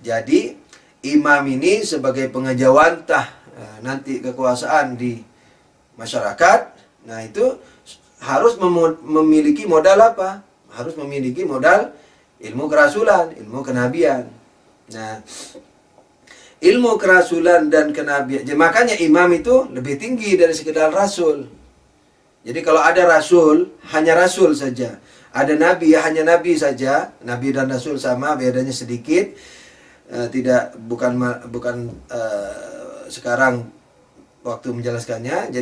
Jadi imam ini sebagai pengejawantah nanti kekuasaan di masyarakat. Nah itu harus memiliki modal apa? Harus memiliki modal ilmu kerasulan, ilmu kenabian. Nah, ilmu kerasulan dan kenabian. Makanya imam itu lebih tinggi dari sekedar rasul. Jadi kalau ada rasul, hanya rasul saja. Ada nabi, hanya nabi saja. Nabi dan rasul sama, bedanya sedikit. Bukan sekarang waktu menjelaskannya.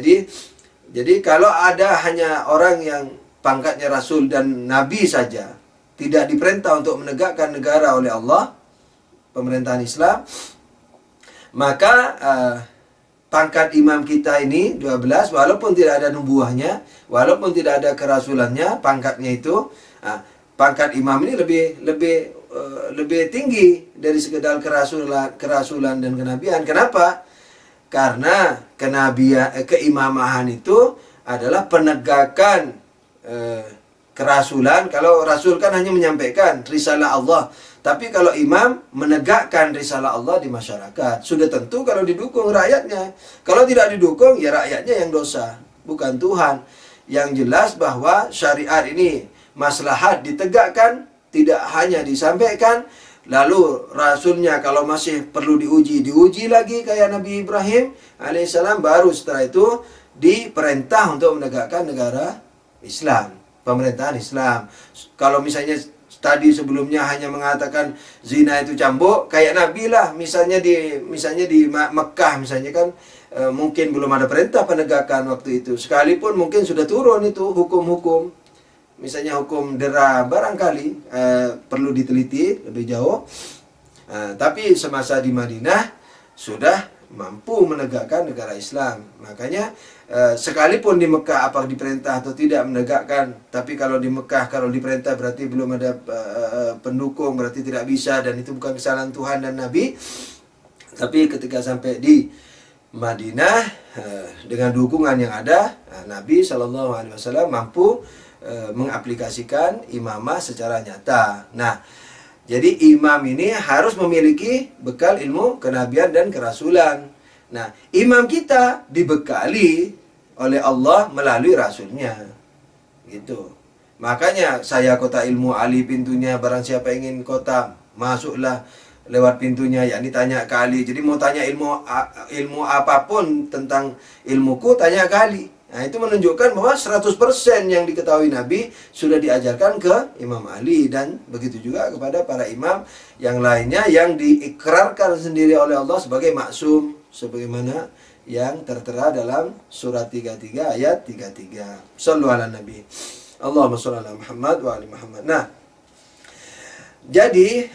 Jadi kalau ada hanya orang yang pangkatnya rasul dan nabi saja, tidak diperintah untuk menegakkan negara oleh Allah, pemerintahan Islam, maka pangkat imam kita ini 12, walaupun tidak ada nubuahnya, walaupun tidak ada kerasulannya, pangkatnya itu, pangkat imam ini lebih tinggi dari sekedar kerasulan dan kenabian. Kenapa? Karena keimamahan itu adalah penegakan kerasulan. Kalau rasul kan hanya menyampaikan risalah Allah, tapi kalau imam menegakkan risalah Allah di masyarakat. Sudah tentu kalau didukung rakyatnya. Kalau tidak didukung, ya rakyatnya yang dosa, bukan Tuhan. Yang jelas bahwa syariat ini maslahat ditegakkan, tidak hanya disampaikan. Lalu rasulnya kalau masih perlu diuji lagi kayak Nabi Ibrahim alaihissalam. Baru setelah itu diperintah untuk menegakkan negara Islam, pemerintahan Islam. Kalau misalnya tadi sebelumnya hanya mengatakan zina itu cambuk, kayak Nabi lah. Misalnya di Mekah misalnya kan mungkin belum ada perintah penegakan waktu itu. Sekalipun mungkin sudah turun itu hukum-hukum. Misalnya hukum dera barangkali perlu diteliti lebih jauh. Tapi semasa di Madinah sudah mampu menegakkan negara Islam. Makanya sekalipun di Mekah apa diperintah atau tidak menegakkan, tapi kalau di Mekah kalau diperintah berarti belum ada pendukung, berarti tidak bisa, dan itu bukan kesalahan Tuhan dan Nabi. Tapi ketika sampai di Madinah dengan dukungan yang ada, Nabi SAW mampu mengaplikasikan imamah secara nyata. Nah, jadi imam ini harus memiliki bekal ilmu kenabian dan kerasulan. Nah, imam kita dibekali oleh Allah melalui rasulnya. Gitu. Makanya saya kota ilmu Ali pintunya, barang siapa ingin kota, masuklah lewat pintunya, yakni tanya ke Ali. Jadi mau tanya ilmu apapun tentang ilmuku, tanya ke Ali. Nah, itu menunjukkan bahwa 100% yang diketahui Nabi sudah diajarkan ke Imam Ali, dan begitu juga kepada para imam yang lainnya yang diikrarkan sendiri oleh Allah sebagai maksum, sebagaimana yang tertera dalam surat 33 ayat 33. Shallu ala Nabi. Allahumma shalli ala Muhammad wa ali Muhammad. Nah, jadi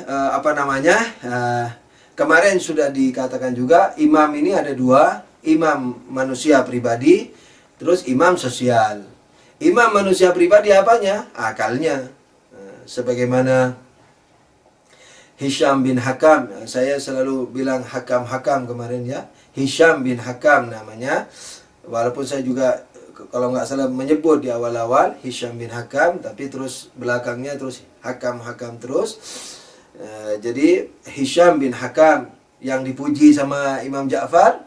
kemarin sudah dikatakan juga imam ini ada dua, imam manusia pribadi, terus imam sosial. Imam manusia pribadi apanya? Akalnya. Sebagaimana Hisham bin Hakam, saya selalu bilang Hakam kemarin ya. Hisham bin Hakam namanya. Walaupun saya juga kalau nggak salah menyebut di awal-awal Hisham bin Hakam, tapi terus belakangnya terus Hakam terus. Jadi Hisham bin Hakam yang dipuji sama Imam Ja'far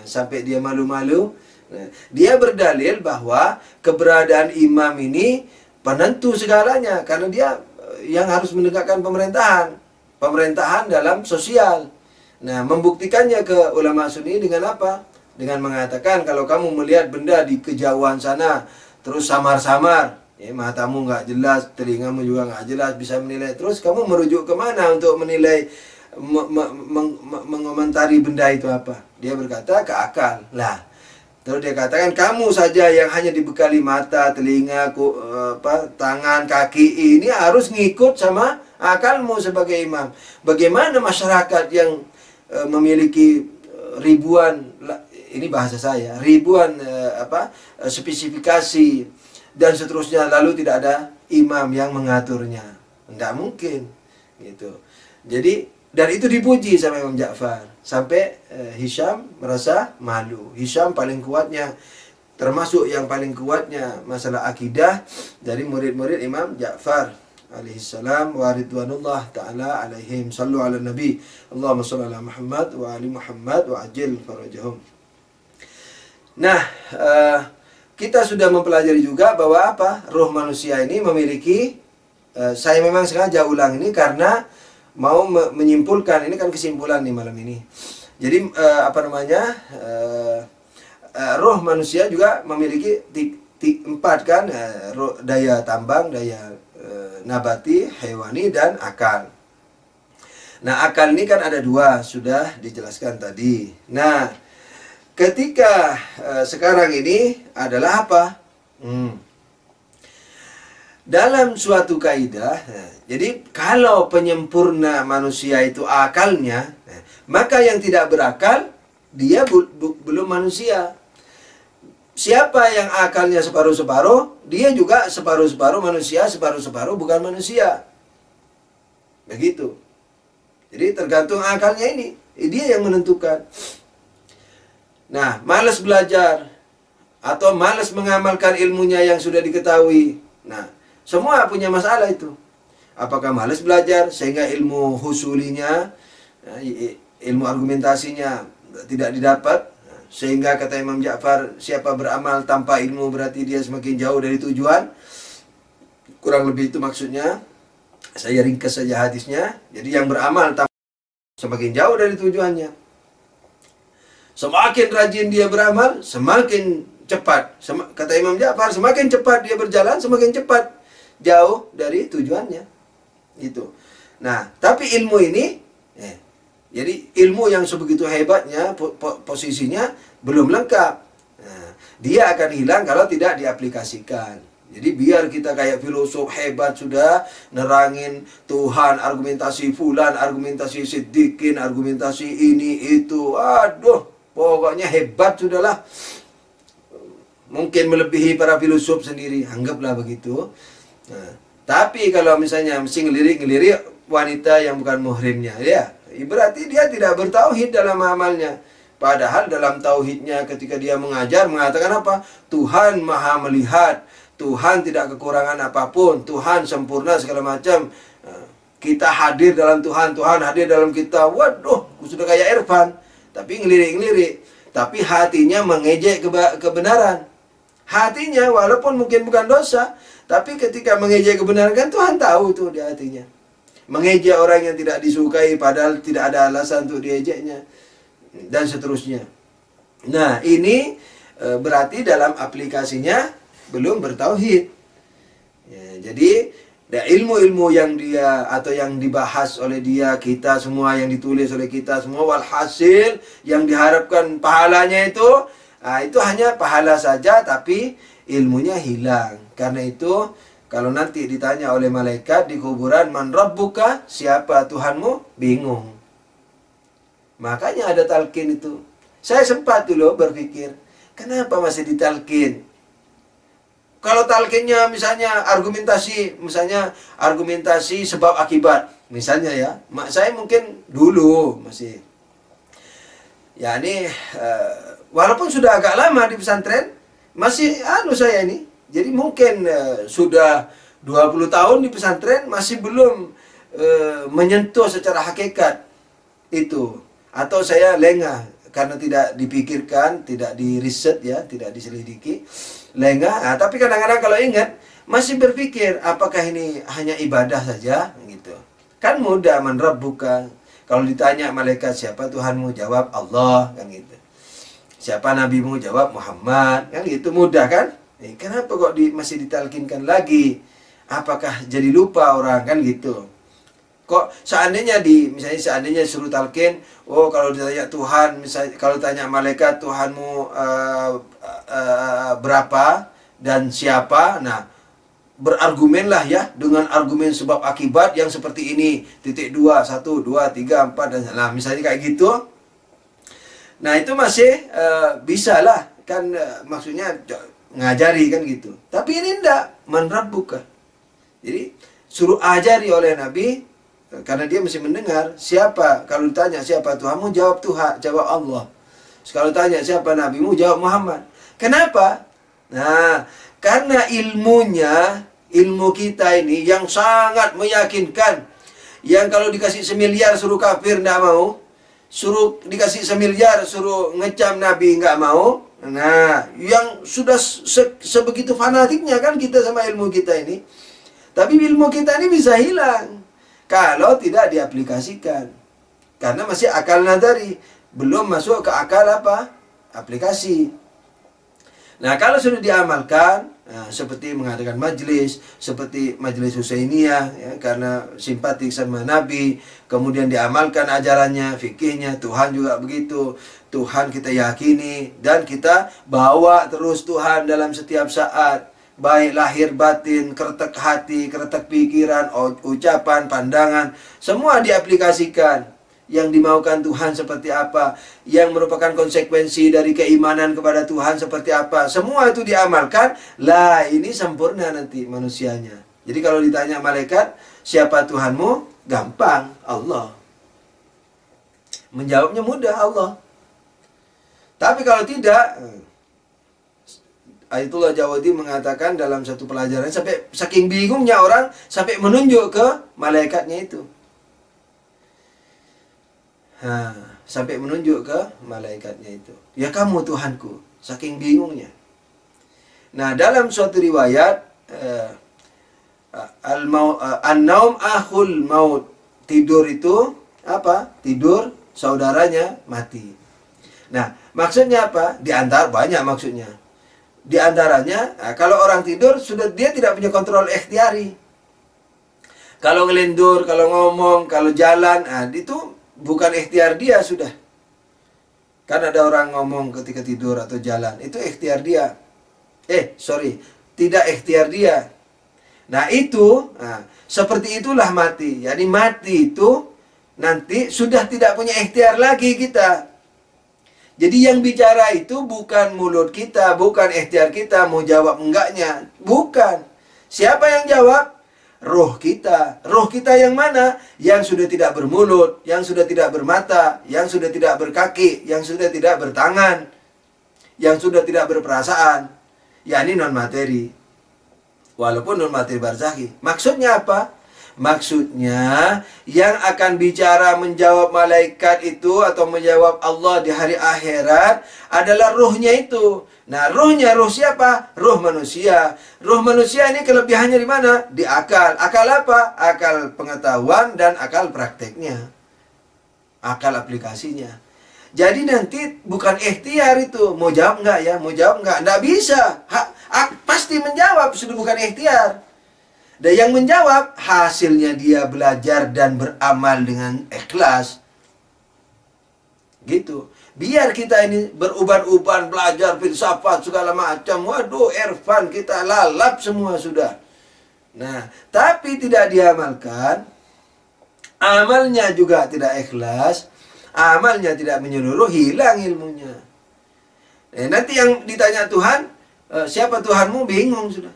sampai dia malu-malu. Dia berdalil bahwa keberadaan imam ini penentu segalanya, karena dia yang harus menegakkan pemerintahan dalam sosial. Nah, membuktikannya ke ulama sunni dengan apa? Dengan mengatakan kalau kamu melihat benda di kejauhan sana terus samar-samar, matamu nggak jelas, telingamu juga nggak jelas bisa menilai, terus kamu merujuk kemana untuk menilai, mengomentari benda itu apa? Dia berkata ke akal lah. Terus dia katakan kamu saja yang hanya dibekali mata, telinga, tangan, kaki, ini harus ngikut sama akalmu sebagai imam. Bagaimana masyarakat yang memiliki ribuan, ini bahasa saya, ribuan spesifikasi dan seterusnya, lalu tidak ada imam yang mengaturnya? Tidak mungkin, gitu. Jadi, dan itu dipuji sama Imam Ja'far sampai Hisham merasa malu. Hisham paling kuatnya, termasuk yang paling kuatnya masalah akidah dari murid-murid Imam Ja'far alaihi salam wa ridwanullah ta'ala alaihim. Sallu ala nabi. Allahumma salli ala Muhammad wa ali Muhammad wa ajil farajahum. Nah, kita sudah mempelajari juga bahwa apa? Ruh manusia ini memiliki, saya memang sengaja ulang ini karena mau menyimpulkan, ini kan kesimpulan nih malam ini. Jadi roh manusia juga memiliki empat kan, daya tambang, daya nabati, hewani, dan akal. Nah, akal ini kan ada dua, sudah dijelaskan tadi. Nah, ketika sekarang ini adalah apa? Dalam suatu kaidah, jadi kalau penyempurna manusia itu akalnya, maka yang tidak berakal, dia belum manusia. Siapa yang akalnya separuh-separuh, dia juga separuh-separuh manusia, separuh-separuh bukan manusia. Begitu. Jadi tergantung akalnya ini. Dia yang menentukan. Nah, malas belajar atau malas mengamalkan ilmunya yang sudah diketahui. Nah, semua punya masalah itu. Apakah malas belajar sehingga ilmu husulinya, ilmu argumentasinya tidak didapat? Sehingga kata Imam Ja'far, siapa beramal tanpa ilmu berarti dia semakin jauh dari tujuan. Kurang lebih itu maksudnya. Saya ringkas saja hadisnya. Jadi yang beramal tanpa semakin jauh dari tujuannya. Semakin rajin dia beramal, semakin cepat. Kata Imam Ja'far, semakin cepat dia berjalan, semakin cepat jauh dari tujuannya. Itu. Nah, tapi ilmu ini, jadi ilmu yang sebegitu hebatnya, posisinya belum lengkap. Nah, dia akan hilang kalau tidak diaplikasikan. Jadi biar kita kayak filosof hebat sudah nerangin Tuhan, argumentasi fulan, argumentasi siddiqin, argumentasi ini itu, aduh, pokoknya hebat sudahlah. Mungkin melebihi para filosof sendiri, anggaplah begitu. Nah, tapi kalau misalnya mesti ngelirik wanita yang bukan muhrimnya, ya, berarti dia tidak bertauhid dalam amalnya. Padahal dalam tauhidnya ketika dia mengajar mengatakan apa? Tuhan maha melihat, Tuhan tidak kekurangan apapun, Tuhan sempurna segala macam. Kita hadir dalam Tuhan, Tuhan hadir dalam kita. Waduh, sudah kayak Irfan. Tapi ngelirik-ngelirik. Tapi hatinya mengejek kebenaran. Hatinya walaupun mungkin bukan dosa, tapi ketika mengejek kebenaran kan Tuhan tahu itu di hatinya. Mengejek orang yang tidak disukai padahal tidak ada alasan untuk diejeknya, dan seterusnya. Nah, ini berarti dalam aplikasinya belum bertauhid. Ya, jadi ilmu-ilmu yang dia atau yang dibahas oleh dia, kita semua, yang ditulis oleh kita semua, walhasil yang diharapkan pahalanya itu hanya pahala saja, tapi ilmunya hilang. Karena itu kalau nanti ditanya oleh malaikat di kuburan, man rabbuka, siapa Tuhanmu? Bingung. Makanya ada talqin itu. Saya sempat dulu berpikir, kenapa masih ditalqin? Kalau talqinnya misalnya argumentasi sebab akibat, misalnya ya, saya mungkin dulu masih, ya ini walaupun sudah agak lama di pesantren, masih saya ini. Jadi mungkin sudah 20 tahun di pesantren masih belum menyentuh secara hakikat itu. Atau saya lengah karena tidak dipikirkan, tidak diriset ya, tidak diselidiki, lengah. Nah, tapi kadang-kadang kalau ingat masih berpikir apakah ini hanya ibadah saja gitu. Kan mudah, man rabbuka. Kalau ditanya malaikat siapa Tuhanmu, jawab Allah kan gitu. Siapa nabimu, jawab Muhammad, kan gitu, mudah kan? Kenapa kok masih ditalkinkan lagi? Apakah jadi lupa orang kan gitu? Kok seandainya seandainya suruh talkin, kalau ditanya Tuhan, misalnya kalau tanya malaikat Tuhanmu berapa dan siapa, nah berargumenlah ya dengan argumen sebab akibat yang seperti ini, 2, 1, 2, 3, 4 dan nah misalnya kayak gitu. Nah itu masih bisa lah kan, maksudnya ngajari kan gitu. Tapi ini enggak, man rabbuka. Jadi suruh ajari oleh Nabi, karena dia mesti mendengar siapa. Kalau ditanya siapa Tuhanmu, jawab Tuhan, jawab Allah. Kalau tanya siapa nabimu, jawab Muhammad. Kenapa? Nah, karena ilmunya ilmu kita ini yang sangat meyakinkan, yang kalau dikasih semiliar suruh kafir nggak mau, suruh dikasih semiliar suruh ngecam Nabi nggak mau. Nah, yang sudah sebegitu fanatiknya kan kita sama ilmu kita ini. Tapi ilmu kita ini bisa hilang kalau tidak diaplikasikan. Karena masih akal nadari, belum masuk ke akal apa? Aplikasi. Nah, kalau sudah diamalkan, nah, seperti mengadakan majlis, seperti majlis Husainiyah, ya, karena simpatik sama Nabi, kemudian diamalkan ajarannya, fikihnya, Tuhan juga begitu. Tuhan kita yakini, dan kita bawa terus Tuhan dalam setiap saat. Baik lahir batin, kretek hati, kretek pikiran, ucapan, pandangan, semua diaplikasikan. Yang dimaukan Tuhan seperti apa, yang merupakan konsekuensi dari keimanan kepada Tuhan seperti apa, semua itu diamalkan. Lah, ini sempurna nanti manusianya. Jadi kalau ditanya malaikat, siapa Tuhanmu? Gampang, Allah. Menjawabnya mudah, Allah. Tapi kalau tidak, Ayatullah Jawadi mengatakan dalam satu pelajaran, sampai saking bingungnya orang sampai menunjuk ke malaikatnya itu. Nah, sampai menunjuk ke malaikatnya itu. Ya kamu Tuhanku. Saking bingungnya. Nah, dalam suatu riwayat, an-naum akhul maut. Tidur itu apa? Tidur saudaranya mati. Nah, maksudnya apa? Di antara banyak maksudnya. Di antaranya, kalau orang tidur sudah dia tidak punya kontrol ikhtiari. Kalau ngelindur, kalau ngomong, kalau jalan, itu bukan ikhtiar dia sudah. Kan ada orang ngomong ketika tidur atau jalan, itu ikhtiar dia. Tidak ikhtiar dia. Nah itu, seperti itulah mati. Jadi mati itu nanti sudah tidak punya ikhtiar lagi kita. Jadi yang bicara itu bukan mulut kita, bukan ikhtiar kita mau jawab enggaknya. Bukan. Siapa yang jawab? Roh kita. Roh kita yang mana? Yang sudah tidak bermulut, yang sudah tidak bermata, yang sudah tidak berkaki, yang sudah tidak bertangan, yang sudah tidak berperasaan. yakni non materi. Walaupun non materi barzakhi. Maksudnya apa? Maksudnya yang akan bicara menjawab malaikat itu atau menjawab Allah di hari akhirat adalah ruhnya itu. Nah, ruhnya ruh siapa? Ruh manusia. Ruh manusia ini kelebihannya di mana? Di akal. Akal apa? Akal pengetahuan dan akal prakteknya. Akal aplikasinya. Jadi nanti bukan ikhtiar itu. Mau jawab enggak ya? Mau jawab enggak? Enggak bisa. Pasti menjawab, sudah bukan ikhtiar. Dan yang menjawab, hasilnya dia belajar dan beramal dengan ikhlas. Gitu. Biar kita ini beruban-uban, belajar filsafat, segala macam. Waduh, irfan, kita lalap semua sudah. Nah, tapi tidak diamalkan. Amalnya juga tidak ikhlas. Amalnya tidak menyeluruh, hilang ilmunya. Nanti yang ditanya Tuhan, siapa Tuhanmu? Bingung sudah.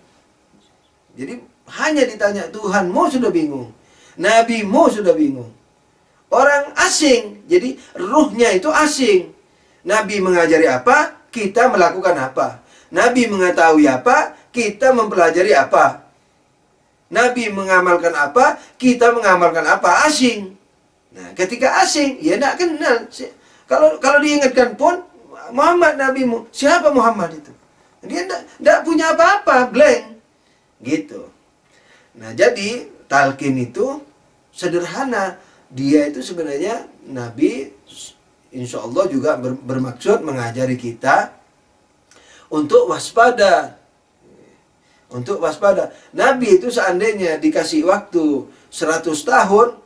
Jadi hanya ditanya Tuhanmu sudah bingung, Nabimu sudah bingung. Orang asing, jadi ruhnya itu asing. Nabi mengajari apa, kita melakukan apa. Nabi mengetahui apa, kita mempelajari apa. Nabi mengamalkan apa, kita mengamalkan apa. Asing. Nah, ketika asing, ya tidak kenal. Kalau diingatkan pun, Muhammad nabimu, siapa Muhammad itu? Dia tidak punya apa-apa, blank. Gitu. Nah, jadi talqin itu sederhana. Dia itu sebenarnya Nabi, insya Allah juga bermaksud mengajari kita untuk waspada. Untuk waspada. Nabi itu seandainya dikasih waktu 100 tahun,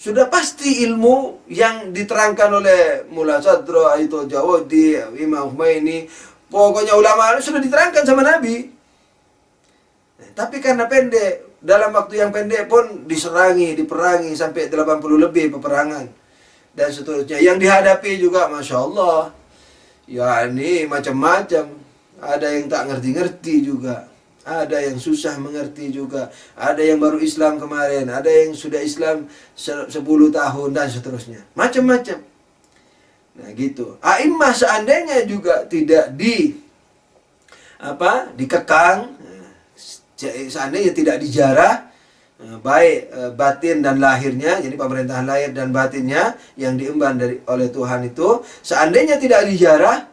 sudah pasti ilmu yang diterangkan oleh Mullah Sadra, Ayatullah Jawadi, Imam Khomeini, pokoknya ulama sudah diterangkan sama Nabi. Tapi karena pendek, dalam waktu yang pendek pun diperangi sampai 80 lebih peperangan dan seterusnya. Yang dihadapi juga Masya Allah, ya ini macam-macam. Ada yang tak ngerti-ngerti juga, ada yang susah mengerti juga, ada yang baru Islam kemarin, ada yang sudah Islam 10 tahun dan seterusnya. Macam-macam. Nah gitu. A'immah seandainya juga tidak dikekang, seandainya tidak dijarah, baik batin dan lahirnya, jadi pemerintahan lahir dan batinnya yang diemban oleh Tuhan itu, seandainya tidak dijarah,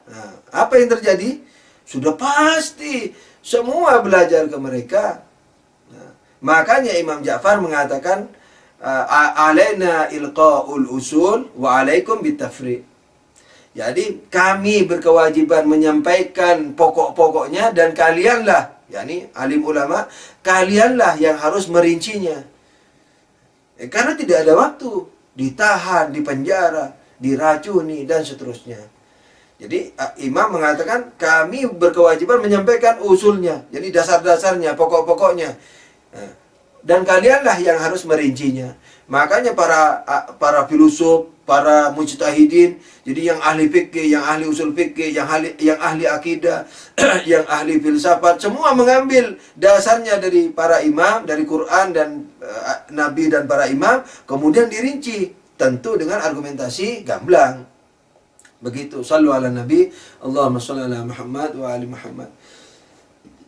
apa yang terjadi? Sudah pasti semua belajar ke mereka. Makanya Imam Ja'far mengatakan, alaina ilqa'ul usul wa alaikum bitafri'. Jadi kami berkewajiban menyampaikan pokok-pokoknya, dan kalianlah, yakni alim ulama, kalianlah yang harus merincinya. Karena tidak ada waktu, ditahan, dipenjara, diracuni, dan seterusnya. Jadi imam mengatakan kami berkewajiban menyampaikan usulnya, jadi dasar-dasarnya, pokok-pokoknya, dan kalianlah yang harus merincinya. Makanya para filosof, para mujtahidin, jadi yang ahli fikih, yang ahli usul fikih, yang ahli akidah, yang ahli filsafat, semua mengambil dasarnya dari para imam, dari Quran dan Nabi dan para imam, kemudian dirinci, tentu dengan argumentasi gamblang. Begitu. Shallu ala Nabi, Allahumma shalli ala Muhammad wa ali Muhammad.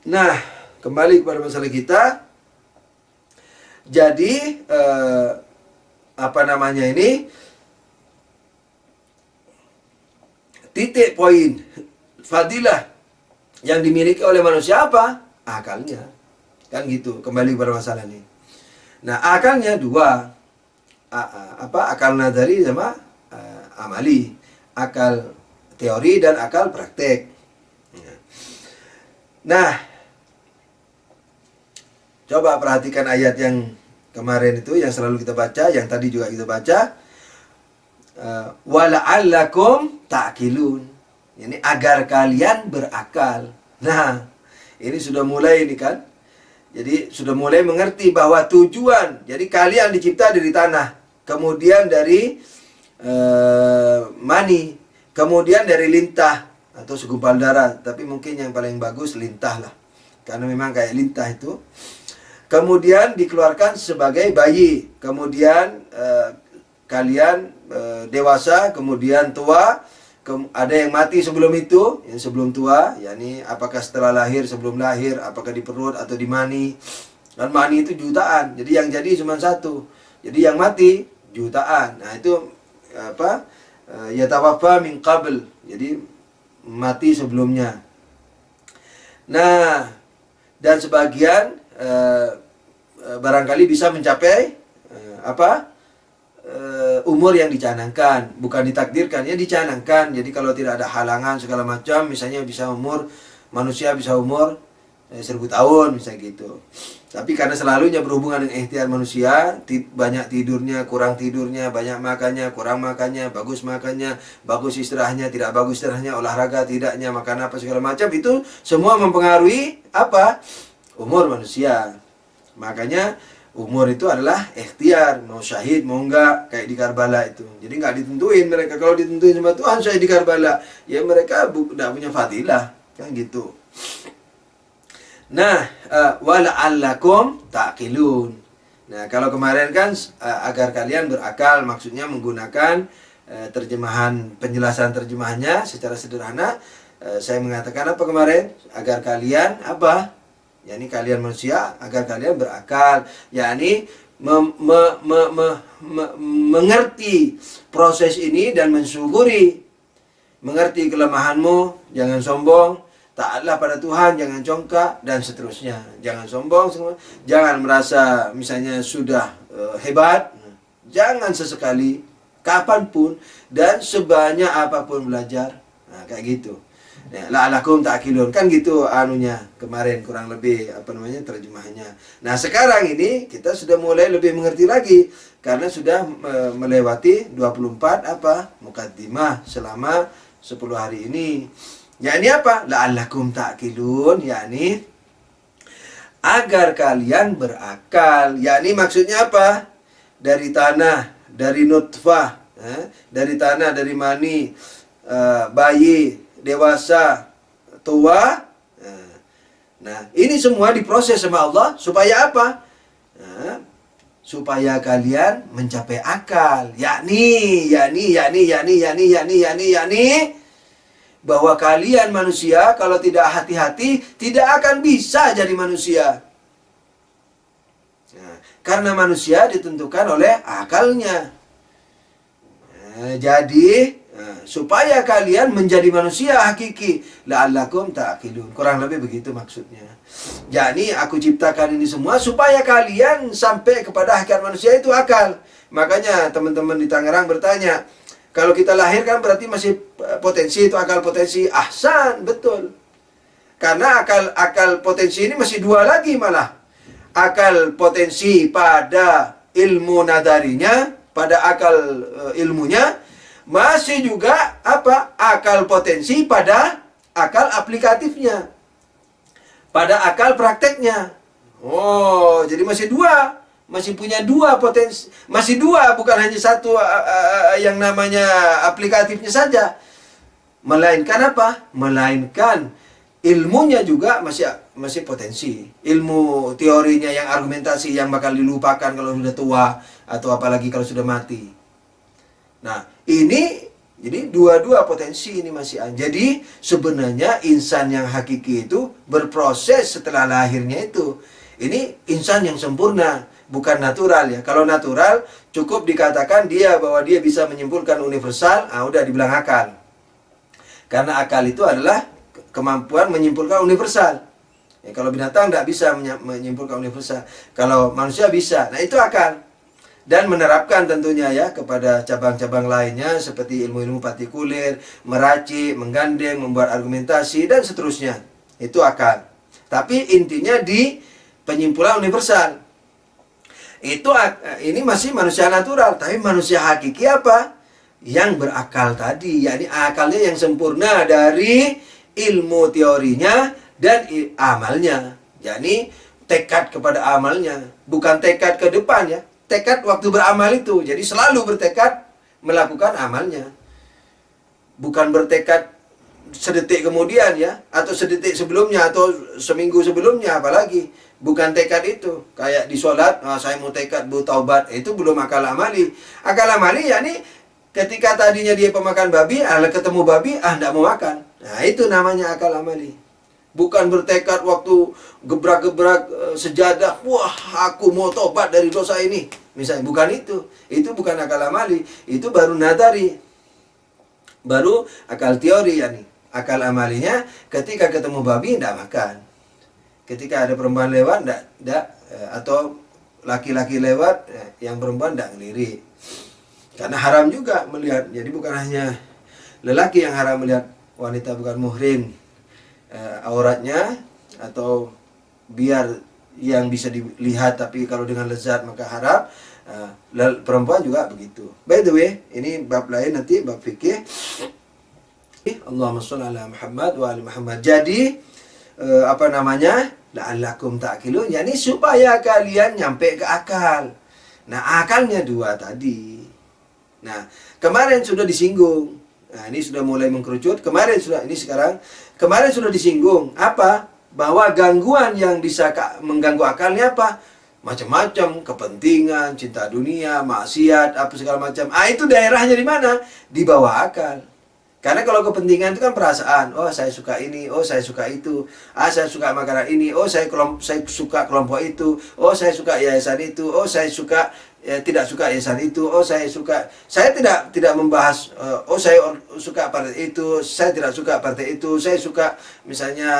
Nah, kembali kepada masalah kita. Jadi titik poin fadilah yang dimiliki oleh manusia apa? Akalnya. Kan gitu, kembali kepada masalah ini. Nah, akalnya dua. Akal nadari sama amali. Akal teori dan akal praktek. Nah, coba perhatikan ayat yang kemarin itu, yang selalu kita baca, yang tadi juga kita baca. Wala'allakum ta'qilun. Ini agar kalian berakal. Nah, ini sudah mulai ini kan. Jadi sudah mulai mengerti bahwa tujuan. Jadi kalian dicipta dari tanah, kemudian dari mani, kemudian dari lintah atau segumpal darah. Tapi mungkin yang paling bagus lintah lah, karena memang kayak lintah itu. Kemudian dikeluarkan sebagai bayi, kemudian kalian dewasa, kemudian tua. Ada yang mati sebelum itu, yang sebelum tua, yakni apakah setelah lahir, sebelum lahir, apakah di perut atau di mani. Dan mani itu jutaan, jadi yang jadi cuma satu. Jadi yang mati jutaan. Nah itu apa? Yatawaffa min qabl, jadi mati sebelumnya. Nah, dan sebagian barangkali bisa mencapai umur yang dicanangkan, bukan ditakdirkan, ya dicanangkan. Jadi kalau tidak ada halangan segala macam, misalnya manusia bisa umur 1000 tahun misalnya gitu. Tapi karena selalunya berhubungan dengan ikhtiar manusia, banyak tidurnya, kurang tidurnya, banyak makannya, kurang makannya, bagus makannya, bagus istirahatnya, tidak bagus istirahatnya, olahraga tidaknya, makan apa segala macam, itu semua mempengaruhi apa? Umur manusia. Makanya umur itu adalah ikhtiar, mau syahid, mau enggak, kayak di Karbala itu. Jadi enggak ditentuin mereka. Kalau ditentuin sama Tuhan syahid di Karbala, ya mereka enggak punya fadilah, kan gitu. Nah, wala'allakum ta'qilun. Nah, kalau kemarin kan agar kalian berakal, maksudnya menggunakan penjelasan terjemahannya secara sederhana. Saya mengatakan apa kemarin? Agar kalian apa? yakni kalian manusia, agar kalian berakal, yakni mengerti proses ini dan mensyukuri. Mengerti kelemahanmu, jangan sombong, taatlah pada Tuhan, jangan congkak, dan seterusnya. Jangan sombong, jangan merasa misalnya sudah hebat, jangan sesekali, kapanpun, dan sebanyak apapun belajar. Nah, kayak gitu. Ya, la'alakum ta'qilun, kan gitu anunya kemarin kurang lebih terjemahannya. Nah, sekarang ini kita sudah mulai lebih mengerti lagi karena sudah melewati 24 mukaddimah selama 10 hari ini. Yakni apa? La'alakum ta'qilun, yakni agar kalian berakal. Yakni maksudnya apa? Dari tanah, dari nutfah, dari tanah, dari mani, bayi, dewasa, tua. Nah, ini semua diproses sama Allah supaya apa? Nah, supaya kalian mencapai akal, yakni bahwa kalian manusia kalau tidak hati-hati tidak akan bisa jadi manusia. Karena manusia ditentukan oleh akalnya. Jadi supaya kalian menjadi manusia hakiki, la'allakum ta'qilun. Kurang lebih begitu maksudnya. Jadi aku ciptakan ini semua supaya kalian sampai kepada hakikat manusia itu akal. Makanya teman-teman di Tangerang bertanya, kalau kita lahir kan berarti masih potensi, itu akal potensi. Ahsan, betul. Karena akal potensi ini masih dua lagi malah. Akal potensi pada ilmu nadarinya, pada akal ilmunya, masih juga apa? Akal potensi pada akal aplikatifnya, pada akal prakteknya. Oh, jadi masih dua, masih punya dua potensi, masih dua, bukan hanya satu yang namanya aplikatifnya saja. Melainkan apa? Melainkan ilmunya juga masih potensi. Ilmu teorinya yang argumentasi yang bakal dilupakan kalau sudah tua, atau apalagi kalau sudah mati. Nah, ini jadi dua-dua potensi ini masih ada. Jadi sebenarnya insan yang hakiki itu berproses setelah lahirnya itu. Ini insan yang sempurna, bukan natural ya. Kalau natural cukup dikatakan bahwa dia bisa menyimpulkan universal, udah dibilang akal. Karena akal itu adalah kemampuan menyimpulkan universal. Ya, kalau binatang tidak bisa menyimpulkan universal. Kalau manusia bisa. Nah, itu akal. Dan menerapkan tentunya ya kepada cabang-cabang lainnya seperti ilmu-ilmu partikuler, meracik, menggandeng, membuat argumentasi dan seterusnya. Itu akal. Tapi intinya di penyimpulan universal. Ini masih manusia natural, tapi manusia hakiki apa? Yang berakal tadi, yakni akalnya yang sempurna dari ilmu teorinya dan amalnya. Yakni tekad kepada amalnya, bukan tekad ke depan ya. Tekad waktu beramal itu. Jadi selalu bertekad melakukan amalnya. Bukan bertekad sedetik kemudian ya, atau sedetik sebelumnya, atau seminggu sebelumnya, apalagi. Bukan tekad itu. Kayak di sholat, saya mau tekad bertaubat. Itu belum akal amali. Akal amali yakni ketika tadinya dia pemakan babi, ketemu babi, tidak mau makan. Nah, itu namanya akal amali. Bukan bertekad waktu gebrak-gebrak sejadah, wah aku mau tobat dari dosa ini. Misalnya, bukan itu. Itu bukan akal amali. Itu baru nadari. Baru akal teori ya nih. Akal amalinya ketika ketemu babi, tidak makan. Ketika ada perempuan lewat, tidak. Atau laki-laki lewat, yang perempuan tidak ngelirik. Karena haram juga melihat. Jadi bukan hanya lelaki yang haram melihat wanita bukan muhrim auratnya, atau biar yang bisa dilihat tapi kalau dengan lezat maka haram. Perempuan juga begitu. By the way, ini bab lain nanti, bab fikih. Allahumma sholli ala Muhammad wa ali Muhammad. Jadi la'allakum ta'qilun, yakni supaya kalian nyampe ke akal. Nah, akalnya dua tadi. Nah, kemarin sudah disinggung. Nah, ini sudah mulai mengkerucut. Kemarin sudah disinggung apa? Bahwa gangguan yang bisa mengganggu akalnya apa? Macam-macam, kepentingan, cinta dunia, maksiat, apa segala macam. Itu daerahnya di mana? Di bawah akal. Karena kalau kepentingan itu kan perasaan. Oh, saya suka ini, oh saya suka itu. Saya suka makanan ini, oh saya suka kelompok itu. Oh, saya suka yayasan itu. Oh, saya suka tidak suka yayasan itu. Oh, saya tidak membahas saya suka partai itu, saya tidak suka partai itu. Saya suka misalnya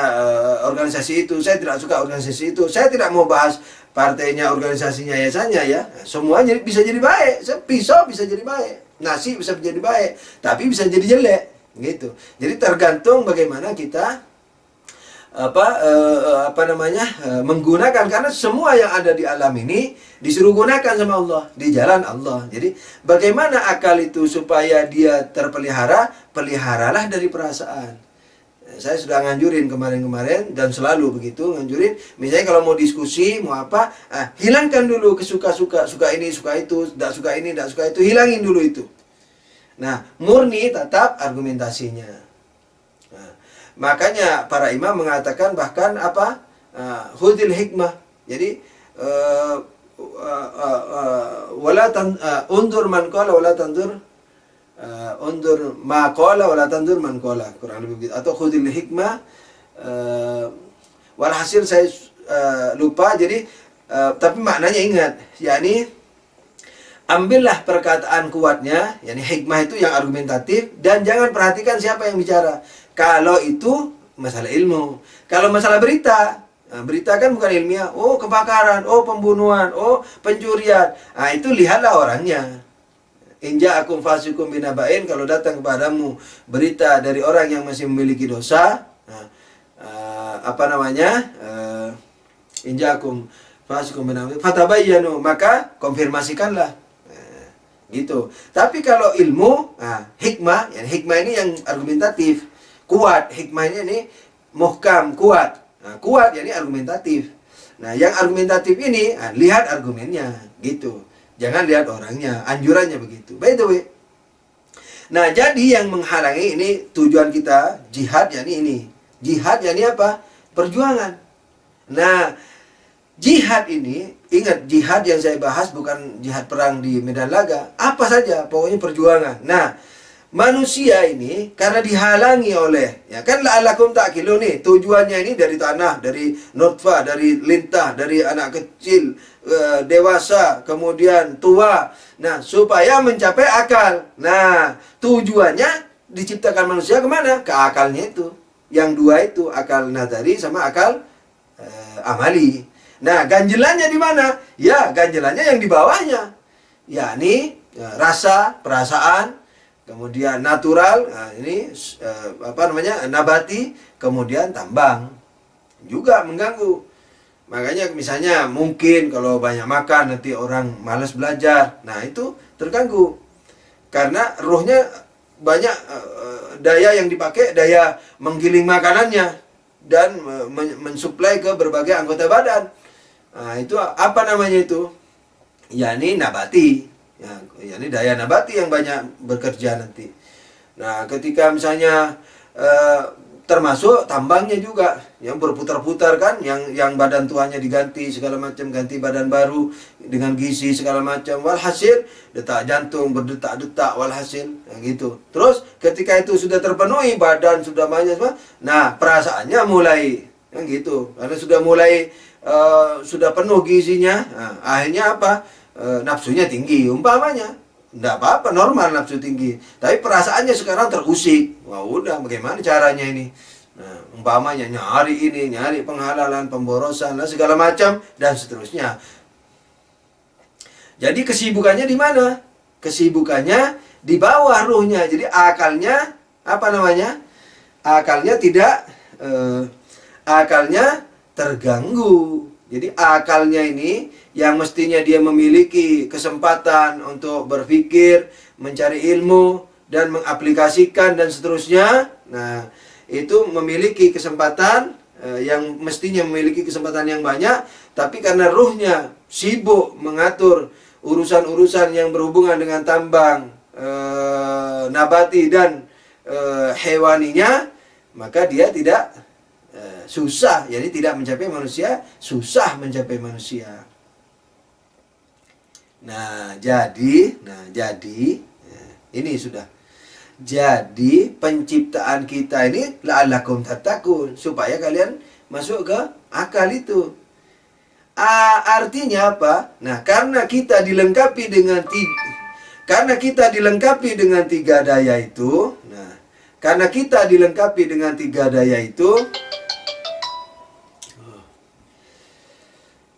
organisasi itu, saya tidak suka organisasi itu. Saya tidak mau bahas partainya, organisasinya, yayasannya ya. Semuanya bisa jadi baik. Pisau bisa jadi baik, nasi bisa menjadi baik, tapi bisa jadi jelek gitu. Jadi tergantung bagaimana kita menggunakan, karena semua yang ada di alam ini disuruh gunakan sama Allah di jalan Allah. Jadi bagaimana akal itu supaya dia terpelihara? Peliharalah dari perasaan. Saya sudah nganjurin kemarin-kemarin dan selalu begitu nganjurin. Misalnya kalau mau diskusi, mau apa, hilangkan dulu kesuka-suka, suka ini, suka itu, tidak suka ini, tidak suka itu, hilangin dulu itu. Nah, murni tetap argumentasinya. Nah, makanya para imam mengatakan bahkan apa? Hudil hikmah. Jadi undur man qala wala tandur undur ma qala wala tandur man qala, kurang lebih begitu. Atau khudil hikmah walhasil saya lupa. Jadi Tapi maknanya ingat, yakni ambillah perkataan kuatnya, yakni hikmah itu yang argumentatif, dan jangan perhatikan siapa yang bicara. Kalau itu masalah ilmu. Kalau masalah berita, berita kan bukan ilmiah. Oh, kebakaran, oh, pembunuhan, oh, pencurian. Nah, itu lihatlah orangnya. Inja akum fasikum binaba'in, kalau datang kepadamu berita dari orang yang masih memiliki dosa, apa namanya? Inja akum fasikum binaba'in fatabayyanu, maka konfirmasikanlah. Gitu. Tapi kalau ilmu, hikmah, ya, hikmah ini yang argumentatif, kuat. Hikmahnya ini muhkam, kuat. Kuat, ya, ini argumentatif. Nah, yang argumentatif ini, lihat argumennya, gitu. Jangan lihat orangnya, anjurannya begitu. By the way. Nah, jadi yang menghalangi ini tujuan kita jihad, ya ini. Jihad, ya ini apa? Perjuangan. Nah, jihad ini, ingat, jihad yang saya bahas bukan jihad perang di medan laga. Apa saja, pokoknya perjuangan. Nah, manusia ini karena dihalangi oleh, ya kan, la'allakum ta'qilun nih, tujuannya ini dari tanah, dari nutfah, dari lintah, dari anak kecil, dewasa, kemudian tua. Nah, supaya mencapai akal. Nah, tujuannya diciptakan manusia kemana? Ke akalnya itu. Yang dua itu, akal nazari sama akal amali. Nah, ganjelannya di mana? Ya, ganjelannya yang di bawahnya. Yakni rasa, perasaan, kemudian natural, ini apa namanya? Nabati, kemudian tambang. Juga mengganggu. Makanya misalnya mungkin kalau banyak makan nanti orang malas belajar. Nah, itu terganggu. Karena ruhnya banyak daya yang dipakai, daya menggiling makanannya dan mensuplai ke berbagai anggota badan. Nah, itu apa namanya itu? Yakni nabati. Ya, yakni daya nabati yang banyak bekerja nanti. Nah, ketika misalnya termasuk tambangnya juga yang berputar-putar kan, yang badan tuanya diganti segala macam, ganti badan baru dengan gizi segala macam, walhasil detak jantung berdetak-detak, walhasil gitu. Terus ketika itu sudah terpenuhi, badan sudah banyak semua, nah perasaannya mulai yang gitu, karena sudah mulai sudah penuh gizinya. Nah, akhirnya apa? Nafsunya tinggi umpamanya. Tidak apa-apa, normal nafsu tinggi. Tapi perasaannya sekarang terusik. Wah, udah, bagaimana caranya ini? Nah, umpamanya nyari ini, nyari penghalalan, pemborosan, dan segala macam, dan seterusnya. Jadi kesibukannya di mana? Kesibukannya di bawah ruhnya. Jadi akalnya, apa namanya? Akalnya tidak, akalnya terganggu. Jadi akalnya ini yang mestinya dia memiliki kesempatan untuk berpikir, mencari ilmu, dan mengaplikasikan dan seterusnya. Nah, itu memiliki kesempatan yang mestinya memiliki kesempatan yang banyak, tapi karena ruhnya sibuk mengatur urusan-urusan yang berhubungan dengan tambang, nabati dan hewaninya, maka dia tidak susah, jadi tidak mencapai manusia, susah mencapai manusia. Nah, jadi ini sudah. Jadi penciptaan kita ini la'allakum tattaqun, supaya kalian masuk ke akal itu. Artinya apa? Nah, karena kita dilengkapi dengan tiga daya itu. Nah, karena kita dilengkapi dengan tiga daya itu.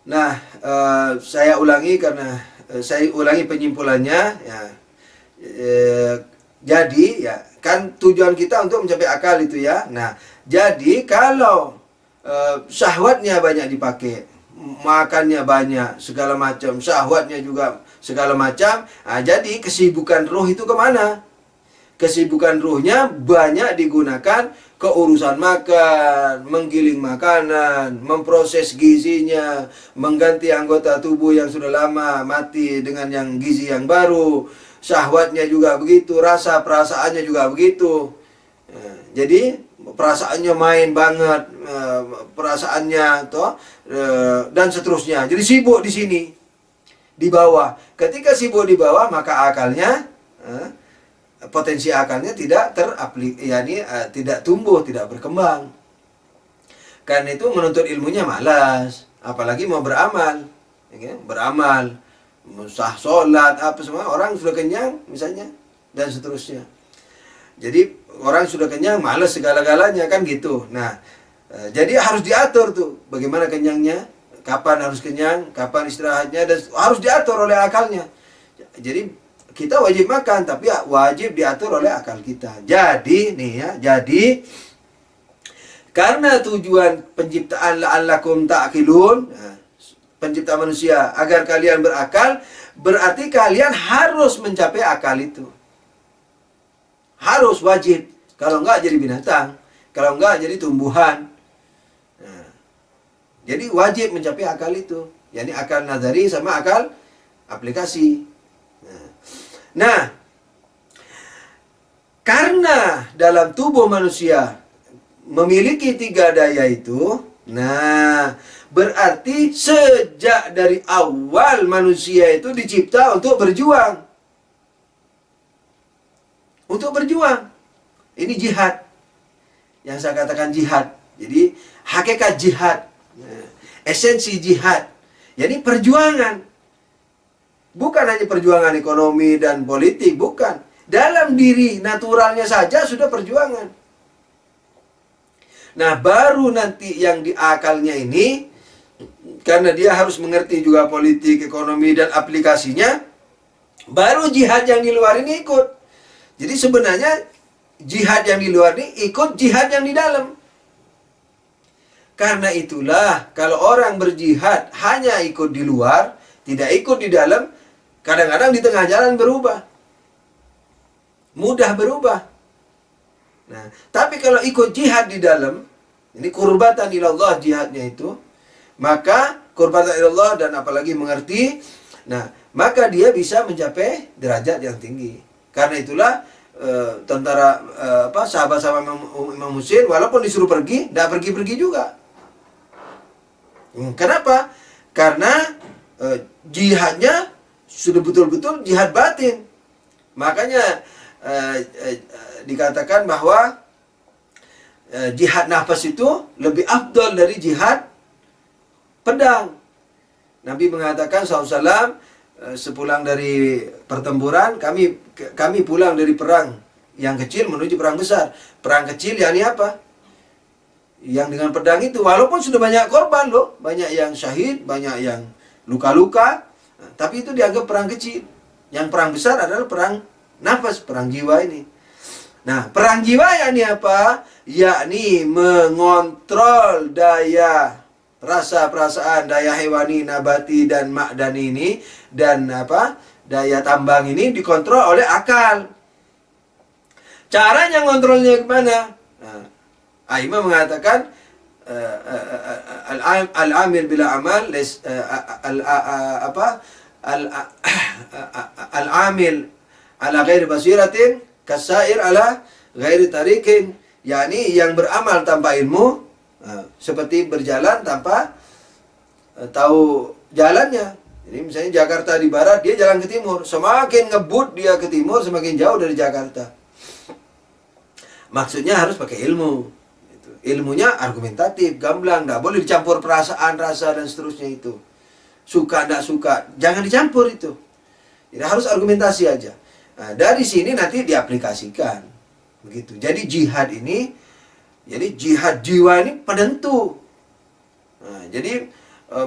Nah, saya ulangi karena saya ulangi penyimpulannya. Ya, jadi ya kan tujuan kita untuk mencapai akal itu ya. Nah, jadi kalau syahwatnya banyak dipakai, makannya banyak, segala macam, syahwatnya juga segala macam. Nah, jadi kesibukan ruh itu kemana? Kesibukan ruhnya banyak digunakan ke urusan makan, menggiling makanan, memproses gizinya, mengganti anggota tubuh yang sudah lama mati dengan yang gizi yang baru. Syahwatnya juga begitu, rasa perasaannya juga begitu. Jadi perasaannya main banget, perasaannya toh, dan seterusnya. Jadi sibuk di sini, di bawah. Ketika sibuk di bawah, maka akalnya potensi akalnya tidak tidak tumbuh, tidak berkembang. Karena itu menuntut ilmunya malas, apalagi mau beramal. ya kan? Beramal, sah sholat, apa semua, orang sudah kenyang misalnya, dan seterusnya. Jadi orang sudah kenyang, malas segala-galanya kan gitu. Nah, jadi harus diatur tuh, bagaimana kenyangnya, kapan harus kenyang, kapan istirahatnya, dan harus diatur oleh akalnya. Jadi kita wajib makan, tapi wajib diatur oleh akal kita. Jadi nih ya, jadi karena tujuan penciptaan la'allakum ta'qilun, pencipta manusia agar kalian berakal, berarti kalian harus mencapai akal itu. Harus, wajib. Kalau enggak jadi binatang, kalau enggak jadi tumbuhan. Nah, jadi wajib mencapai akal itu. Yani akal nazari sama akal aplikasi. Nah, karena dalam tubuh manusia memiliki 3 daya itu, nah, berarti sejak dari awal manusia itu dicipta untuk berjuang. Untuk berjuang. Ini jihad. Yang saya katakan jihad. Jadi hakikat jihad. Esensi jihad. Jadi perjuangan. Bukan hanya perjuangan ekonomi dan politik, bukan. Dalam diri naturalnya saja sudah perjuangan. Nah, baru nanti yang di akalnya ini, karena dia harus mengerti juga politik, ekonomi, dan aplikasinya, baru jihad yang di luar ini ikut. Jadi sebenarnya jihad yang di luar ini ikut jihad yang di dalam. Karena itulah kalau orang berjihad hanya ikut di luar, tidak ikut di dalam, kadang-kadang di tengah jalan berubah. Mudah berubah. Nah, tapi kalau ikut jihad di dalam, ini kurbatan ilallah jihadnya itu, maka kurbatan ilallah dan apalagi mengerti, nah, maka dia bisa mencapai derajat yang tinggi. Karena itulah sahabat-sahabat Imam Husain walaupun disuruh pergi, tidak pergi-pergi juga. Kenapa? Karena jihadnya sudah betul-betul jihad batin. Makanya dikatakan bahwa jihad nafas itu lebih afdal dari jihad pedang. Nabi mengatakan SAW, sepulang dari pertempuran, kami pulang dari perang yang kecil menuju perang besar. Perang kecil yakni apa? Yang dengan pedang itu, walaupun sudah banyak korban loh, banyak yang syahid, banyak yang luka-luka, tapi itu dianggap perang kecil. Yang perang besar adalah perang nafas, perang jiwa ini. Nah, perang jiwa yakni apa? Yakni mengontrol daya rasa, perasaan, daya hewani, nabati, dan ma'dani ini, dan daya tambang ini dikontrol oleh akal. Caranya ngontrolnya kemana? Nah, Imam mengatakan al-amil bila amal, al-amil ala ghairi basiratin kasair ala ghairi tarikin. yakni yang beramal tanpa ilmu seperti berjalan tanpa tahu jalannya. Jadi misalnya Jakarta di barat, dia jalan ke timur. Semakin ngebut dia ke timur, semakin jauh dari Jakarta. Maksudnya harus pakai ilmu. Ilmunya argumentatif, gamblang, tidak boleh dicampur perasaan, rasa, dan seterusnya itu. Suka, tidak suka, jangan dicampur itu. Jadi harus argumentasi aja. Nah, dari sini nanti diaplikasikan. Begitu. Jadi jihad ini, jadi jihad jiwa ini penentu. Nah, jadi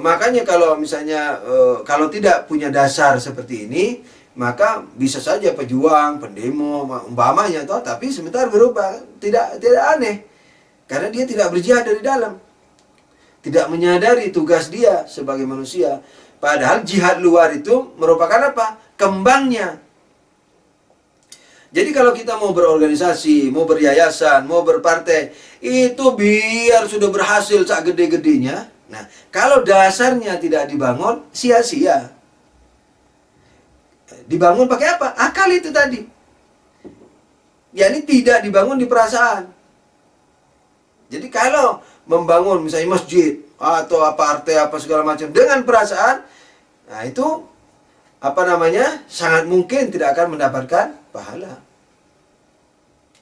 makanya kalau misalnya kalau tidak punya dasar seperti ini, maka bisa saja pejuang, pendemo, umpamanya toh, tapi sebentar berubah, tidak aneh. Karena dia tidak berjihad dari dalam. Tidak menyadari tugas dia sebagai manusia. Padahal jihad luar itu merupakan apa? Kembangnya. Jadi kalau kita mau berorganisasi, mau beryayasan, mau berpartai, itu biar sudah berhasil sak gede-gedenya. Nah, kalau dasarnya tidak dibangun, sia-sia. Dibangun pakai apa? Akal itu tadi. Yani tidak dibangun di perasaan. Jadi kalau membangun misalnya masjid atau apa partai apa segala macam dengan perasaan, nah itu sangat mungkin tidak akan mendapatkan pahala.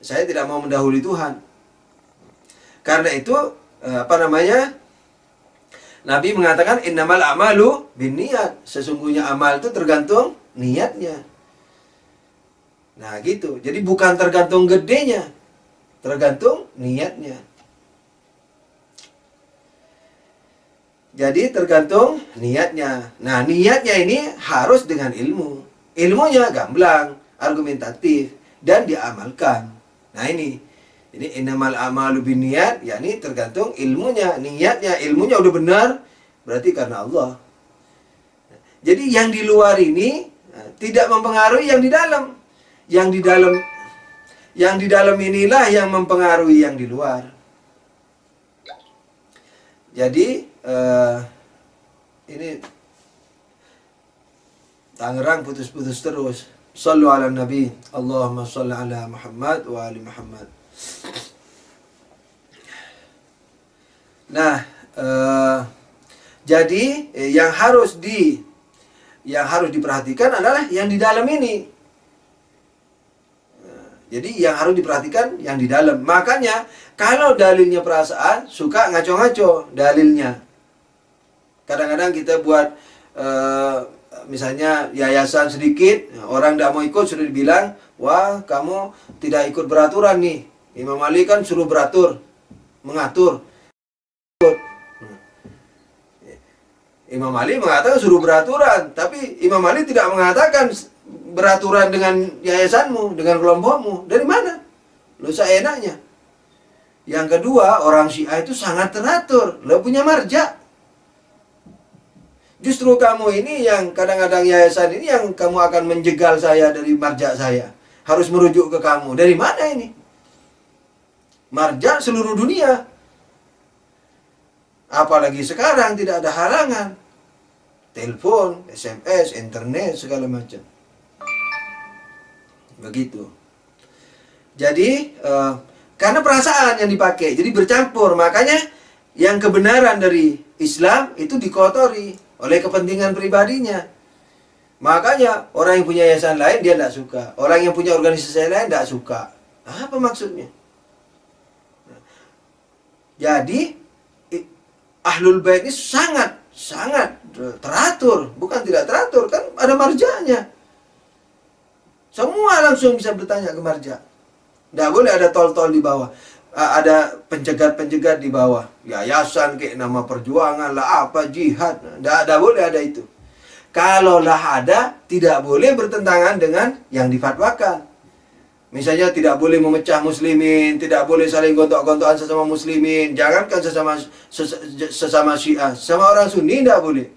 Saya tidak mau mendahului Tuhan. Karena itu Nabi mengatakan innamal a'malu binniyat. Sesungguhnya amal itu tergantung niatnya. Nah, gitu. Jadi bukan tergantung gedenya, tergantung niatnya. Jadi tergantung niatnya. Nah, niatnya ini harus dengan ilmu. Ilmunya gamblang, argumentatif, dan diamalkan. Nah, ini innamal a'malu binniyat, yakni tergantung ilmunya, niatnya. Ilmunya udah benar, berarti karena Allah. Jadi yang di luar ini tidak mempengaruhi yang di dalam. Yang di dalam inilah yang mempengaruhi yang di luar. Jadi ini Tangerang putus-putus terus. Shallu ala Nabi. Allahumma shalli ala Muhammad wa ali Muhammad. Nah, jadi yang harus diperhatikan adalah yang di dalam ini. Jadi yang harus diperhatikan yang di dalam. Makanya kalau dalilnya perasaan, suka ngaco-ngaco dalilnya. Kadang-kadang kita buat misalnya yayasan sedikit, orang tidak mau ikut, sudah dibilang, wah kamu tidak ikut beraturan nih. Imam Ali kan suruh mengatur. Imam Ali mengatakan suruh beraturan, tapi Imam Ali tidak mengatakan beraturan dengan yayasanmu, dengan kelompokmu. Dari mana? Lu seenaknya. Yang kedua, orang Syiah itu sangat teratur. Lu punya marja. Justru kamu ini yang kadang-kadang yayasan ini yang kamu akan menjegal saya dari marja saya. Harus merujuk ke kamu. Dari mana ini? Marja seluruh dunia. Apalagi sekarang tidak ada halangan. Telepon, SMS, internet, segala macam. Begitu. Jadi, karena perasaan yang dipakai, jadi bercampur. Makanya yang kebenaran dari Islam itu dikotori oleh kepentingan pribadinya. Makanya orang yang punya yayasan lain dia tidak suka. Orang yang punya organisasi lain tidak suka. Apa maksudnya? Jadi Ahlul Bait ini sangat teratur. Bukan tidak teratur, kan ada marjanya. Semua langsung bisa bertanya ke marja. Tidak boleh ada tol-tol di bawah. Ada pencegat-pencegat di bawah. Yayasan kayak nama perjuangan lah, apa jihad. Tidak boleh ada itu. Kalaulah ada, tidak boleh bertentangan dengan yang difatwakan. Misalnya tidak boleh memecah muslimin, tidak boleh saling gontok-gontokan sesama muslimin, jangankan sesama Syiah, sama orang Sunni tidak boleh.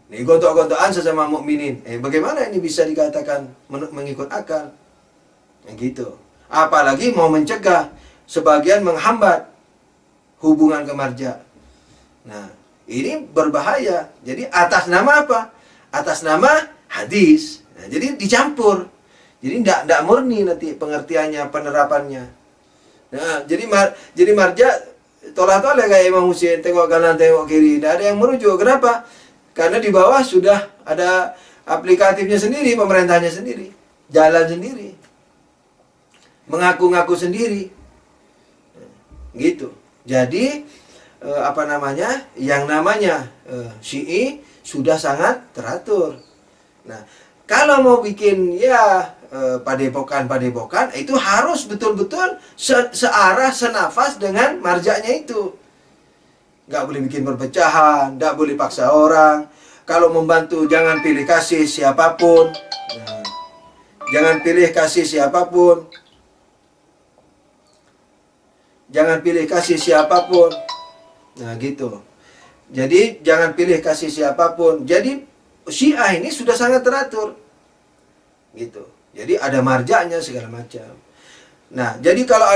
Ini gontok-gontokan sesama mukminin. Bagaimana ini bisa dikatakan mengikut akal? Gitu. Apalagi mau mencegah, sebagian menghambat hubungan kemarja. Nah, ini berbahaya. Jadi atas nama apa? Atas nama hadis. Nah, jadi dicampur. Jadi tidak murni nanti pengertiannya, penerapannya. Nah, jadi marja tolak-tolak kayak Imam Husain, tengok kanan, tengok kiri. Tidak ada yang merujuk. Kenapa? Karena di bawah sudah ada aplikatifnya sendiri, pemerintahnya sendiri, jalan sendiri, mengaku-ngaku sendiri, gitu. Jadi yang namanya Syi'i sudah sangat teratur. Nah, kalau mau bikin padepokan itu harus betul-betul searah, senafas dengan marjanya itu. Nggak boleh bikin perpecahan, nggak boleh paksa orang. Kalau membantu jangan pilih kasih siapapun. Nah, jangan pilih kasih siapapun. Jangan pilih kasih siapapun. Nah, gitu. Jadi jangan pilih kasih siapapun. Jadi Syiah ini sudah sangat teratur. Gitu. Jadi ada marjanya segala macam. Nah, jadi kalau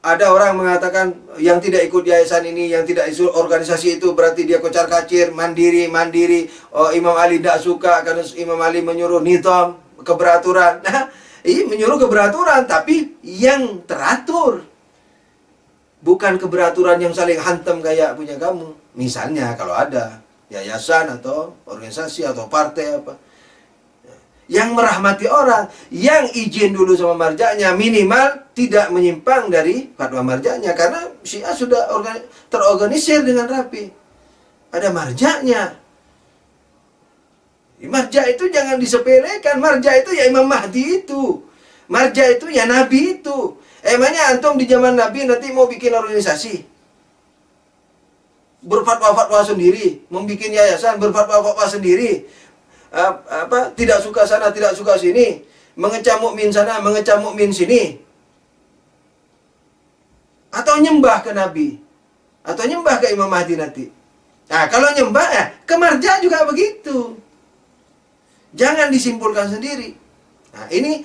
ada orang mengatakan yang tidak ikut yayasan ini, yang tidak ikut organisasi itu berarti dia kocar-kacir, mandiri. Oh, Imam Ali tidak suka karena Imam Ali menyuruh nizam, keberaturan. Nah, ini menyuruh keberaturan tapi yang teratur. Bukan keberaturan yang saling hantam kayak punya kamu. Misalnya kalau ada yayasan atau organisasi atau partai apa yang merahmati orang, yang izin dulu sama marjanya, minimal tidak menyimpang dari fatwa marjanya, karena Syiah sudah terorganisir dengan rapi. ada marjanya. Marja itu jangan disepelekan. Marja itu ya Imam Mahdi itu. Marja itu ya Nabi itu. Emangnya antum di zaman Nabi nanti mau bikin organisasi? Berfatwa-fatwa sendiri, membuat yayasan, berfatwa-fatwa sendiri. Tidak suka sana, tidak suka sini. Mengecam mukmin sana, mengecam mukmin sini. Atau nyembah ke Nabi. Atau nyembah ke Imam Mahdi nanti. Nah, kalau nyembah, ke marja juga begitu. Jangan disimpulkan sendiri. Nah, ini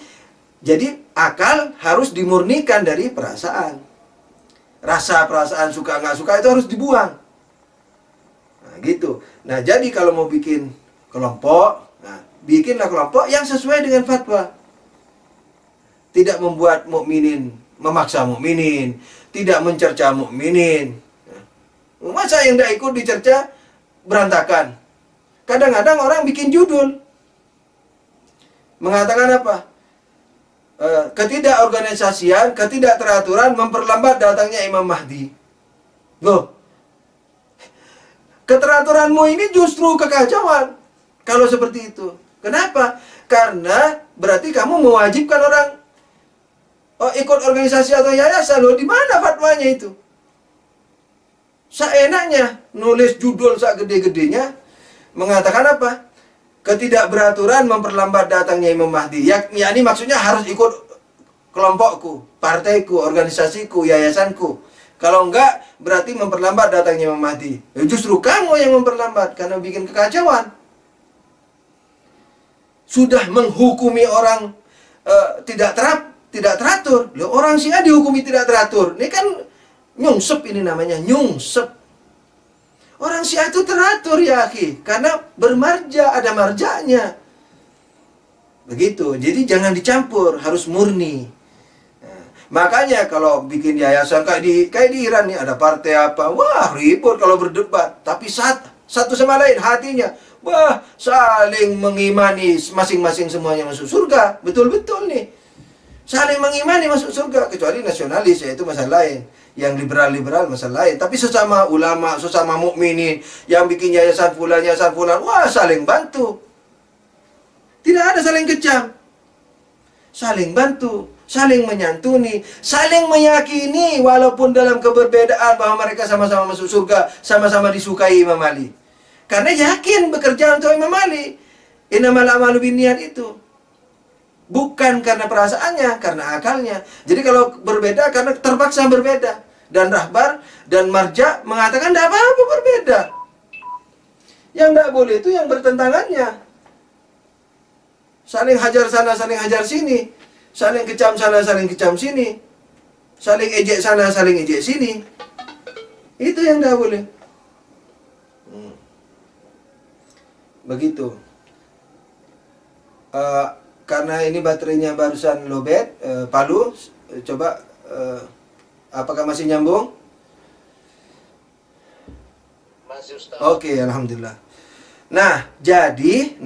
jadi akal harus dimurnikan dari perasaan. Rasa perasaan suka nggak suka itu harus dibuang. Nah, gitu. Nah, jadi kalau mau bikin kelompok, bikinlah kelompok yang sesuai dengan fatwa. Tidak membuat mukminin memaksa mukminin, tidak mencerca mukminin. Masa yang tidak ikut dicerca berantakan? Kadang-kadang orang bikin judul mengatakan apa? Ketidakorganisasian, ketidakteraturan memperlambat datangnya Imam Mahdi. Loh, keteraturanmu ini justru kekacauan kalau seperti itu. Kenapa? Karena berarti kamu mewajibkan orang ikut organisasi atau yayasan. Loh, di mana fatwanya itu? Seenaknya nulis judul sak gede-gedenya mengatakan apa? Ketidakberaturan memperlambat datangnya Imam Mahdi. Yakni maksudnya harus ikut kelompokku, partaiku, organisasiku, yayasanku. Kalau enggak, berarti memperlambat datangnya Imam Mahdi. Justru kamu yang memperlambat karena bikin kekacauan. Sudah menghukumi orang tidak teratur. Loh, orang Syiah dihukumi tidak teratur. Ini kan nyungsep, ini namanya nyungsep. Orang Syiah itu teratur ya akhi, karena bermarja, ada marjanya. Begitu, jadi jangan dicampur, harus murni. Nah, makanya kalau bikin yayasan kayak di Iran nih, ada partai apa, wah ribut kalau berdebat. Tapi satu sama lain hatinya, wah saling mengimani masing-masing semuanya masuk surga. Betul-betul nih, saling mengimani masuk surga. Kecuali nasionalis, ya itu masalah lain. Yang liberal-liberal masalah lain. Tapi sesama ulama, sesama mukminin yang bikin yayasan fulan, wah saling bantu. Tidak ada saling kecam. Saling bantu, saling menyantuni, saling meyakini walaupun dalam keberbedaan bahwa mereka sama-sama masuk surga, sama-sama disukai Imam Ali. Karena yakin bekerja untuk Imam Ali. Innamal a'malu binniyat itu. Bukan karena perasaannya, karena akalnya. Jadi kalau berbeda karena terpaksa berbeda. Dan Rahbar dan Marja mengatakan tidak apa-apa berbeda. Yang tidak boleh itu yang bertentangannya. Saling hajar sana, saling hajar sini. Saling kecam sana, saling kecam sini. Saling ejek sana, saling ejek sini. Itu yang tidak boleh. Begitu. Karena ini baterainya barusan lowbat, Palu, coba apakah masih nyambung? Masih, Ustaz. Oke, alhamdulillah. Nah, jadi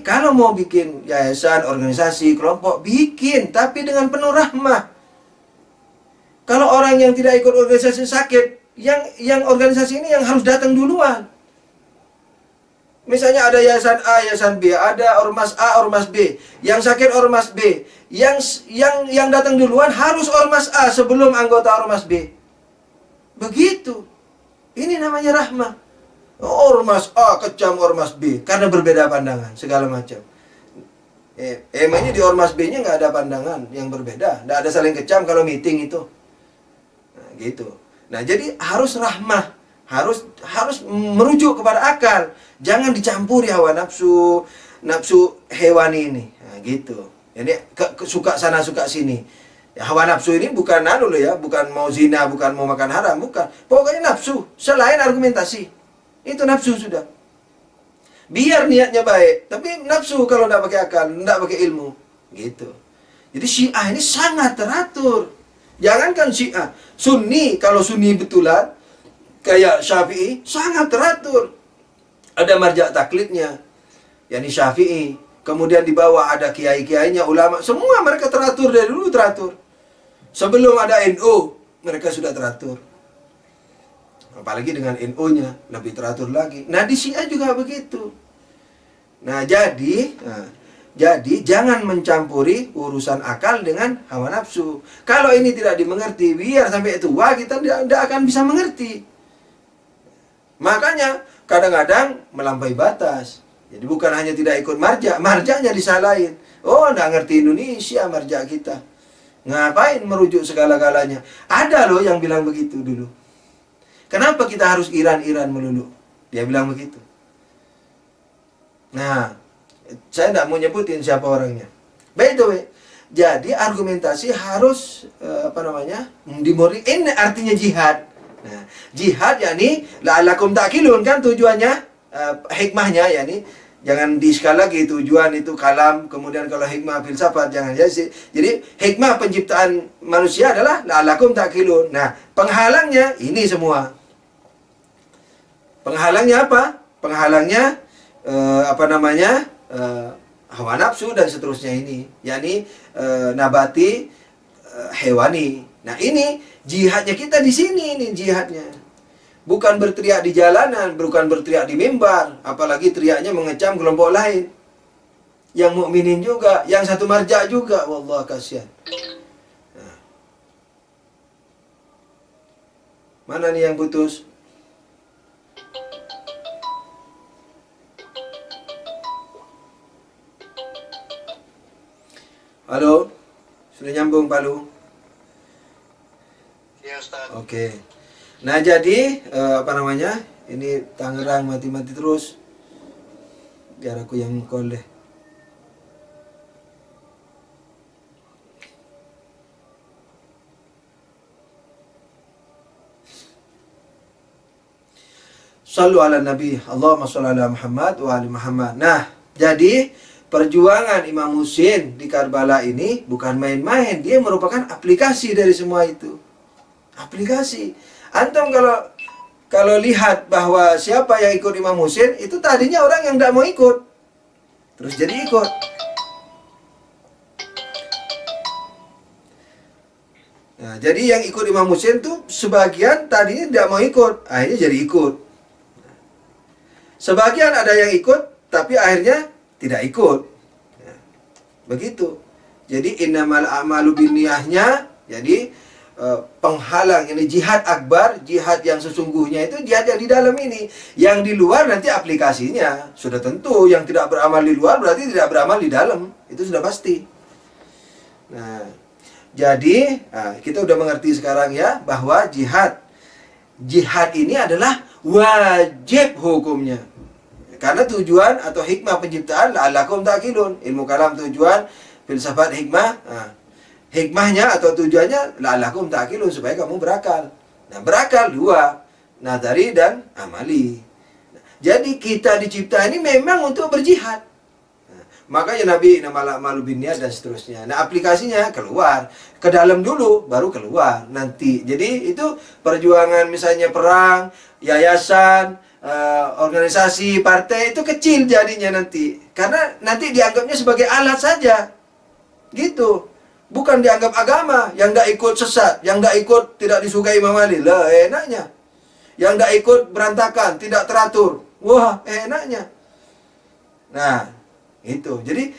kalau mau bikin yayasan, organisasi, kelompok, bikin, tapi dengan penuh rahmah. Kalau orang yang tidak ikut organisasi sakit, yang organisasi ini yang harus datang duluan. Misalnya ada yayasan A, yayasan B, ada ormas A, ormas B. Yang sakit ormas B. Yang datang duluan harus ormas A sebelum anggota ormas B. Begitu. Ini namanya rahmah. Ormas A kecam ormas B karena berbeda pandangan segala macam. Emangnya di ormas B-nya nggak ada pandangan yang berbeda, nggak ada saling kecam kalau meeting itu. Nah, gitu. Nah, jadi harus rahmah. Harus merujuk kepada akal. Jangan dicampuri hawa nafsu hewani ini. Nah, gitu. Jadi suka sana suka sini. Ya, hawa nafsu ini bukan bukan mau zina, bukan mau makan haram, bukan. Pokoknya nafsu, selain argumentasi. Itu nafsu sudah. Biar niatnya baik, tapi nafsu kalau tidak pakai akal, tidak pakai ilmu. Gitu. Jadi Syiah ini sangat teratur. Jangankan Syiah, Sunni, kalau Sunni betulan kayak Syafi'i sangat teratur. Ada marja taklidnya, yakni Syafi'i. Kemudian di bawah ada kiai-kiainya, ulama. Semua mereka teratur dari dulu teratur. Sebelum ada NU, mereka sudah teratur. Apalagi dengan NU-nya lebih teratur lagi. Nah, di Syiah juga begitu. Nah, jadi jangan mencampuri urusan akal dengan hawa nafsu. Kalau ini tidak dimengerti, biar sampai tua kita tidak akan bisa mengerti. Makanya kadang-kadang melampaui batas. Jadi bukan hanya tidak ikut marjanya disalahin. Oh, nggak ngerti Indonesia marja kita. Ngapain merujuk segala-galanya? Ada loh yang bilang begitu dulu. Kenapa kita harus Iran melulu? Dia bilang begitu. Nah, saya tidak mau nyebutin siapa orangnya. By the way, jadi argumentasi harus dimurni. Ini artinya jihad. Nah, jihad yakni la'alakum ta'qilun kan tujuannya, hikmahnya yakni jangan di-sekali lagi tujuan itu kalam, kemudian kalau hikmah filsafat jangan jadi hikmah penciptaan manusia adalah la'alakum ta'qilun. Nah, penghalangnya ini semua. Penghalangnya apa? Penghalangnya hawa nafsu dan seterusnya ini, yakni nabati, hewani. Nah, ini jihadnya kita di sini, ini jihadnya. Bukan berteriak di jalanan, bukan berteriak di mimbar, apalagi teriaknya mengecam kelompok lain. Yang mukminin juga, yang satu marja juga, wallah kasihan. Nah. Mana nih yang putus? Halo? Sudah nyambung, Palu? Ya Ustaz. Oke. Nah, jadi ini Tangerang mati-mati terus. Biar aku yang call deh. Sallu ala Nabi, Allahumma sholli ala Muhammad wa ali Muhammad. Nah, jadi perjuangan Imam Husain di Karbala ini bukan main-main. Dia merupakan aplikasi dari semua itu. Aplikasi. Antum kalau lihat bahwa siapa yang ikut Imam Husain, itu tadinya orang yang tidak mau ikut. Terus jadi ikut. Nah, jadi yang ikut Imam Husain tuh sebagian tadinya tidak mau ikut, akhirnya jadi ikut. Sebagian ada yang ikut, tapi akhirnya tidak ikut. Nah, begitu. Jadi innamal a'malu binniyahnya, jadi penghalang ini jihad akbar, jihad yang sesungguhnya itu jihad yang di dalam ini. Yang di luar nanti aplikasinya sudah tentu, yang tidak beramal di luar berarti tidak beramal di dalam. Itu sudah pasti. Nah, jadi kita udah mengerti sekarang ya bahwa jihad ini adalah wajib hukumnya. Karena tujuan atau hikmah penciptaan la'allakum ta'qilun. Ilmu kalam tujuan, filsafat hikmah. Hikmahnya atau tujuannya la'allakum ta'qilun, supaya kamu berakal. Nah, berakal dua, nadari dan amali. Nah, jadi kita dicipta ini memang untuk berjihad. Nah, makanya Nabi innamal a'malu binniyat dan seterusnya. Nah, aplikasinya keluar, ke dalam dulu baru keluar nanti. Jadi itu perjuangan misalnya perang, yayasan, organisasi, partai itu kecil jadinya nanti. Karena nanti dianggapnya sebagai alat saja. Gitu. Bukan dianggap agama. Yang tidak ikut sesat, yang tidak ikut tidak disukai Imam Ali. Lah, enaknya. Yang tidak ikut berantakan, tidak teratur. Wah, enaknya. Nah, itu. Jadi,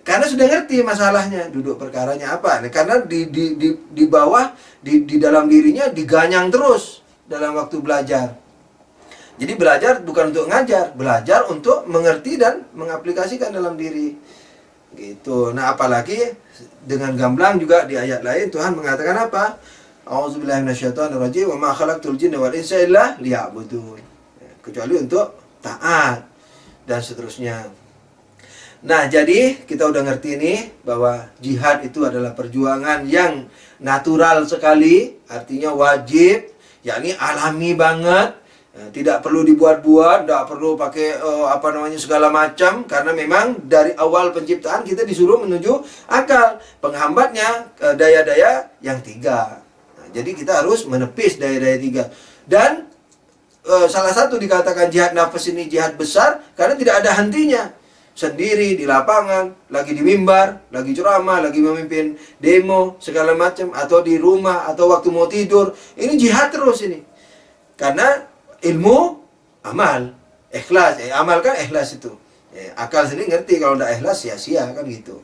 karena sudah ngerti masalahnya, duduk perkaranya apa. Nah, karena di bawah, di dalam dirinya diganyang terus dalam waktu belajar. Jadi belajar bukan untuk ngajar, belajar untuk mengerti dan mengaplikasikan dalam diri. Gitu. Nah, apalagi dengan gamblang juga di ayat lain Tuhan mengatakan apa? A'udzubillahi minasyaitonirrajim wa ma khalaqtul jinna wal insa illa liya'budun. Kecuali untuk taat dan seterusnya. Nah, jadi kita udah ngerti nih bahwa jihad itu adalah perjuangan yang natural sekali, artinya wajib, yakni alami banget. Tidak perlu dibuat-buat, tidak perlu pakai segala macam, karena memang dari awal penciptaan kita disuruh menuju akal. Penghambatnya daya-daya yang tiga. Nah, jadi kita harus menepis daya-daya tiga. Dan salah satu dikatakan jihad nafas ini jihad besar karena tidak ada hentinya. Sendiri di lapangan, lagi di mimbar, lagi ceramah, lagi memimpin demo segala macam, atau di rumah, atau waktu mau tidur. Ini jihad terus ini. Karena ilmu amal, ikhlas. Amal kan ikhlas itu. Akal sendiri ngerti kalau tidak ikhlas sia-sia kan gitu.